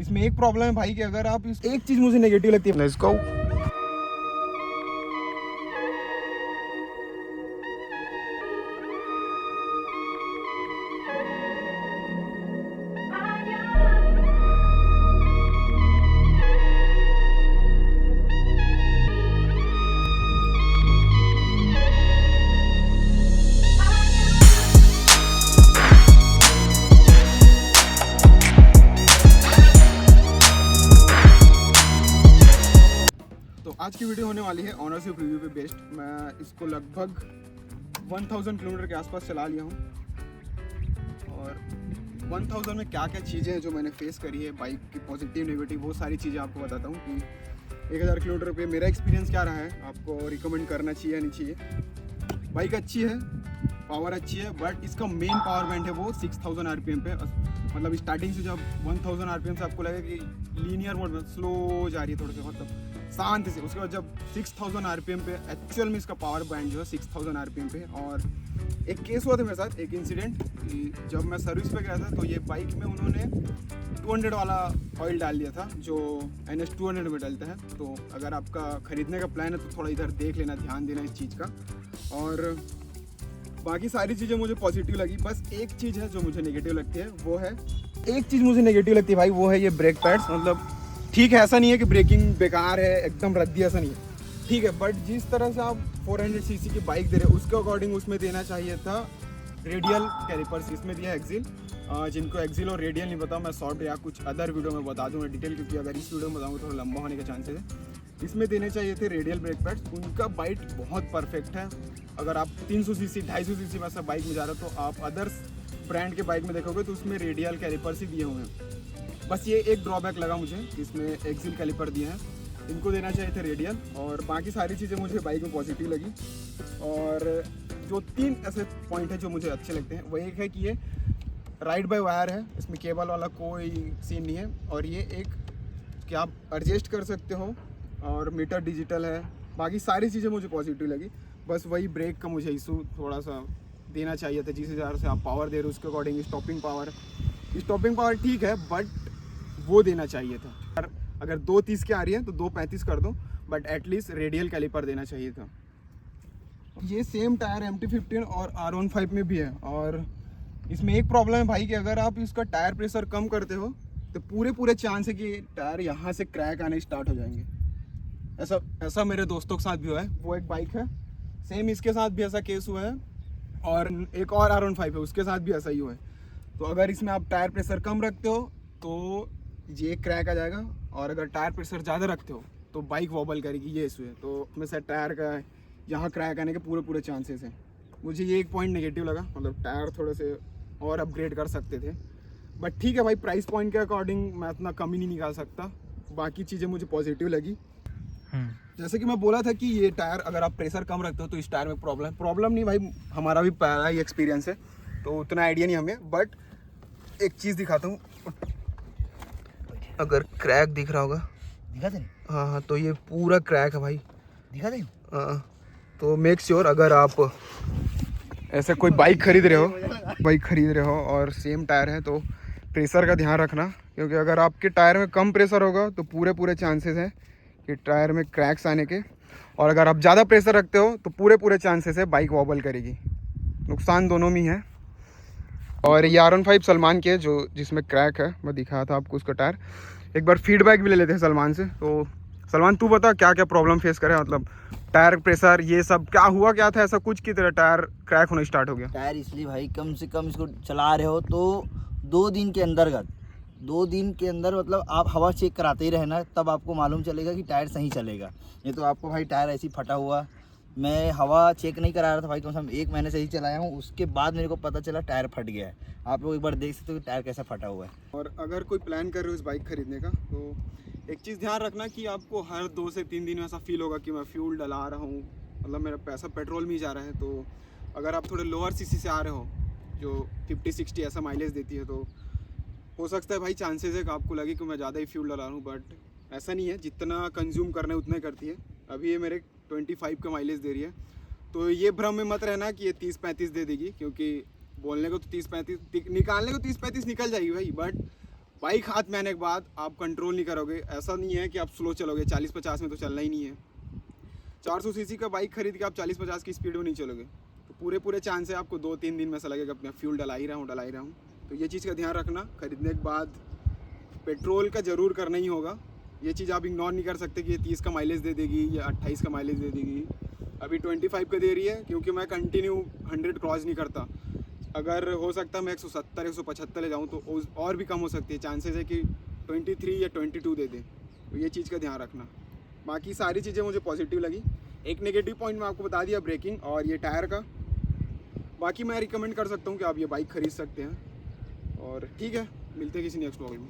इसमें एक प्रॉब्लम है भाई कि अगर आप एक चीज़ मुझे नेगेटिव लगती है, लेट्स गो। तो आज की वीडियो होने वाली है ऑनरशिप रिव्यू पे बेस्ड। मैं इसको लगभग 1000 किलोमीटर के आसपास चला लिया हूँ और 1000 में क्या क्या चीज़ें हैं जो मैंने फेस करी है, बाइक की पॉजिटिव नेगेटिव, वो सारी चीज़ें आपको बताता हूँ कि 1000 किलोमीटर पे मेरा एक्सपीरियंस क्या रहा है, आपको रिकमेंड करना चाहिए या नहीं चाहिए। बाइक अच्छी है, पावर अच्छी है, बट इसका मेन पावर बैंड है वो 6000 आरपीएम पे। मतलब स्टार्टिंग से जब 1000 आरपीएम से आपको लगे कि लीनियर मोड में स्लो जा रही है थोड़े से, मतलब शांत से, उसके बाद जब 6000 आरपीएम पे एक्चुअल में इसका पावर बैंड जो है 6000 आरपीएम पे। और एक केस हुआ था मेरे साथ, एक इंसिडेंट, कि जब मैं सर्विस पे गया था तो ये बाइक में उन्होंने 200 वाला ऑयल डाल दिया था जो NS 200 में डालता है। तो अगर आपका ख़रीदने का प्लान है तो थोड़ा इधर देख लेना, ध्यान देना इस चीज़ का। और बाकी सारी चीज़ें मुझे पॉजिटिव लगी, बस एक चीज़ है जो मुझे नेगेटिव लगती है, वो है, एक चीज़ मुझे नेगेटिव लगती है भाई, वो है ये ब्रेक पैड्स। मतलब ठीक है, ऐसा नहीं है कि ब्रेकिंग बेकार है, एकदम रद्दी, ऐसा नहीं है, ठीक है, बट जिस तरह से आप 400 सीसी की बाइक दे रहे हो उसके अकॉर्डिंग उसमें देना चाहिए था रेडियल कैलिपर्स। इसमें दिया एक्सिल, जिनको एक्सिल और रेडियल नहीं पता, मैं शॉर्ट या कुछ अदर वीडियो में बता दूँगा डिटेल, क्योंकि अगर इस वीडियो में बताऊँगा थोड़ा लंबा होने के चांसेस है। इसमें देने चाहिए थे रेडियल ब्रेक पैड्स, उनका बाइट बहुत परफेक्ट है। अगर आप 300 सीसी 250 सीसी में ऐसा बाइक में जा रहे हो तो आप अदर्स ब्रांड के बाइक में देखोगे तो उसमें रेडियल कैलिपर्स ही दिए हुए हैं। बस ये एक ड्रॉबैक लगा मुझे, इसमें एक्सिल कैलिपर दिए हैं, इनको देना चाहिए थे रेडियल। और बाकी सारी चीज़ें मुझे बाइक में पॉजिटिव लगी। और जो 3 ऐसे पॉइंट है जो मुझे अच्छे लगते हैं, वो एक है कि ये राइड बाय वायर है, इसमें केबल वाला कोई सीन नहीं है, और ये एक कि आप एडजस्ट कर सकते हो, और मीटर डिजिटल है। बाकी सारी चीज़ें मुझे पॉजिटिव लगी, बस वही ब्रेक का मुझे इशू थोड़ा सा देना चाहिए था। जिस हिसाब से आप पावर दे रहे हो उसके अकॉर्डिंग स्टॉपिंग पावर ठीक है, बट वो देना चाहिए था। अगर 230 की आ रही है तो 235 कर दो, बट एटलीस्ट रेडियल कैलिपर देना चाहिए था। ये सेम टायर MT-15 और R15 में भी है, और इसमें एक प्रॉब्लम है भाई कि अगर आप इसका टायर प्रेशर कम करते हो तो पूरे चांस है कि टायर यहाँ से क्रैक आने स्टार्ट हो जाएंगे। ऐसा मेरे दोस्तों के साथ भी हुआ है। वो एक बाइक है, सेम इसके साथ भी ऐसा केस हुआ है, और एक और R15 है, उसके साथ भी ऐसा ही हुआ है। तो अगर इसमें आप टायर प्रेशर कम रखते हो तो ये क्रैक आ जाएगा, और अगर टायर प्रेशर ज़्यादा रखते हो तो बाइक वॉबल करेगी, ये इशू है। तो उसमें से टायर का यहाँ क्रैक आने के पूरे चांसेस हैं। मुझे ये एक पॉइंट नेगेटिव लगा, मतलब टायर थोड़े से और अपग्रेड कर सकते थे, बट ठीक है भाई, प्राइस पॉइंट के अकॉर्डिंग मैं इतना कमी नहीं निकाल सकता। बाकी चीज़ें मुझे पॉजिटिव लगी। जैसे कि मैं बोला था कि ये टायर अगर आप प्रेशर कम रखते हो तो इस टायर में प्रॉब्लम नहीं भाई, हमारा भी पहला ही एक्सपीरियंस है तो उतना आइडिया नहीं हमें। बट एक चीज़ दिखाता हूँ, अगर क्रैक दिख रहा होगा, दिखा दे। हाँ, तो ये पूरा क्रैक है भाई, दिखा दे। हाँ। तो मेक श्योर अगर आप ऐसे कोई बाइक खरीद रहे हो और सेम टायर है तो प्रेशर का ध्यान रखना, क्योंकि अगर आपके टायर में कम प्रेशर होगा तो पूरे चांसेस हैं कि टायर में क्रैक्स आने के, और अगर आप ज़्यादा प्रेशर रखते हो तो पूरे चांसेस है बाइक वॉबल करेगी। नुकसान दोनों में ही है। और ये R15 सलमान के जो जिसमें क्रैक है, मैं दिखाया था आपको उसका टायर। एक बार फीडबैक भी ले लेते हैं सलमान से। तो सलमान, तू बता क्या क्या प्रॉब्लम फेस करे, मतलब टायर प्रेशर ये सब क्या हुआ, क्या था ऐसा कुछ की तरह टायर क्रैक होना स्टार्ट हो गया? टायर इसलिए भाई, कम से कम इसको चला रहे हो तो 2 दिन के अंदर मतलब आप हवा चेक कराते ही रहना, तब आपको मालूम चलेगा कि टायर सही चलेगा। नहीं तो आपको भाई टायर ऐसे ही फटा हुआ, मैं हवा चेक नहीं करा रहा था भाई, कम से कम 1 महीने से ही चलाया हूँ, उसके बाद मेरे को पता चला टायर फट गया है। आप लोग एक बार देख सकते हो कि टायर कैसा फटा हुआ है। और अगर कोई प्लान कर रहे हो इस बाइक खरीदने का तो एक चीज़ ध्यान रखना कि आपको हर 2 से 3 दिन में ऐसा फील होगा कि मैं फ्यूल डला रहा हूँ, मतलब मेरा पैसा पेट्रोल में ही जा रहा है। तो अगर आप थोड़े लोअर सीसी से आ रहे हो जो 50-60 ऐसा माइलेज देती है, तो हो सकता है भाई चांसेस है कि आपको लगे कि मैं ज़्यादा ही फ्यूल डला रहा हूँ, बट ऐसा नहीं है, जितना कंज्यूम करना है उतना ही करती है। अभी ये मेरे 25 का माइलेज दे रही है, तो ये भ्रम में मत रहना कि ये 30-35 दे देगी, क्योंकि बोलने को तो 30-35 निकालने को 30-35 निकल जाएगी भाई, बट बाइक हाथ में आने के बाद आप कंट्रोल नहीं करोगे। ऐसा नहीं है कि आप स्लो चलोगे, 40-50 में तो चलना ही नहीं है। 400 सीसी का बाइक खरीद के आप 40-50 की स्पीड में नहीं चलोगे, तो पूरे चांस है आपको 2-3 दिन में ऐसा लगेगा अपना फ्यूल डला ही रहा हूँ। तो ये चीज़ का ध्यान रखना। खरीदने के बाद पेट्रोल का ज़रूर करना ही होगा। ये चीज़ आप इग्नोर नहीं कर सकते कि ये 30 का माइलेज दे देगी या 28 का माइलेज दे देगी। अभी 25 का दे रही है, क्योंकि मैं कंटिन्यू 100 क्रॉस नहीं करता। अगर हो सकता मैं 170-175 ले जाऊँ तो और भी कम हो सकती है। चांसेस है कि 23 या 22 दे दें। तो ये चीज़ का ध्यान रखना। बाकी सारी चीज़ें मुझे पॉजिटिव लगी। एक नेगेटिव पॉइंट मैं आपको बता दिया, ब्रेकिंग और ये टायर का। बाकी मैं रिकमेंड कर सकता हूँ कि आप ये बाइक ख़रीद सकते हैं। और ठीक है, मिलते हैं किसी नेक्स्ट व्लॉग में।